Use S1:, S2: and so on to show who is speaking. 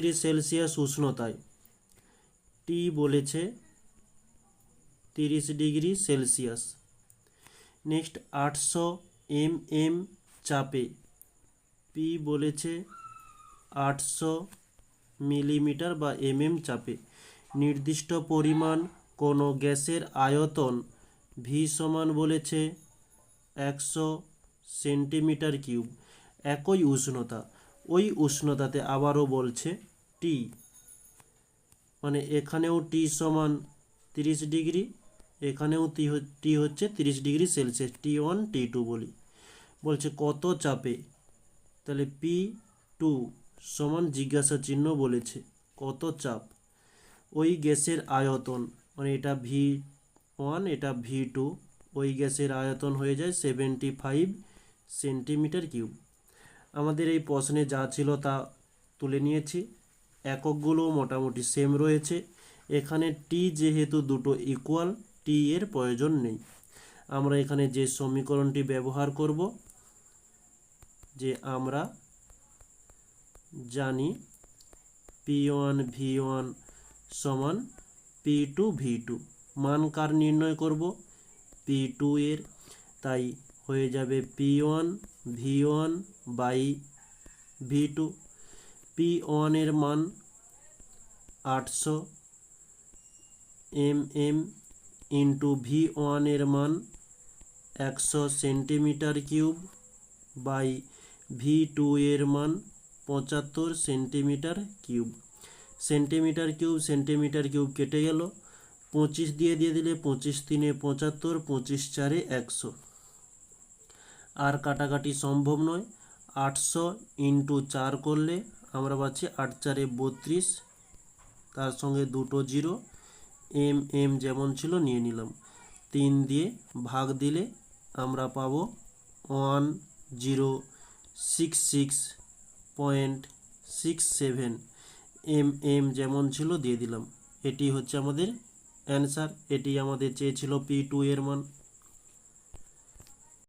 S1: Degree Celsius উষ্ণতায় টি বলেছে 30 degree Celsius. Next 800 mm চাপে P বলেছে 800 মিলিমিটার বা চাপে নির্দিষ্ট পরিমাণ কোনো গ্যাসের আয়তন ভি সমান বলেছে 100 সেন্টিমিটার কিউব। একই উষ্ণতা, ওই উষ্ণতাতে আবারও বলছে টি, মানে এখানেও টি সমান 30 ডিগ্রি, এখানেও টি হচ্ছে 30 ডিগ্রি সেলসিয়াস, T1 T2 বলি। বলছে কত চাপে, তাহলে P2 সমান জিজ্ঞাসা চিহ্ন বলেছে কত চাপ। ওই গ্যাসের আয়তন, মানে এটা V1 এটা V2, ওই গ্যাসের আয়তন হয়ে যায় 75 সেন্টিমিটার কিউব। আমাদের এই প্রশ্নে যা ছিল তা তুলে নিয়েছি, এককগুলো মোটামুটি সেম রয়েছে। এখানে টি যেহেতু দুটো ইকুয়াল, টি এর প্রয়োজন নেই। আমরা এখানে যে সমীকরণটি ব্যবহার করব, যে আমরা জানি P1 V1 সমান P2 V2, মান কার নির্ণয় করব, P2 এর, তাই হয়ে যাবে P1 V1 by V2। P1 এর মান 800 mm ইন্টু V1 এর মান 100 সেন্টিমিটার কিউব বাই V2 এর মান 75 সেন্টিমিটার কিউব। সেন্টিমিটার কিউব কেটে গেল, 25 দিয়ে দিলে 25 3 75, 25 4 100, আর কাটাকাটি সম্ভব নয়। 800 ইন্টু 4 করলে আমরা পাচ্ছি 8 4 32, তার সঙ্গে দুটো জিরো, এম যেমন ছিল নিয়ে নিলাম, 3 দিয়ে ভাগ দিলে আমরা পাবো 1066.67 mm যেমন ছিল দিয়ে দিলাম। এটি হচ্ছে আমাদের অ্যান্সার, এটি আমাদের চেয়েছিল P2 এর মান।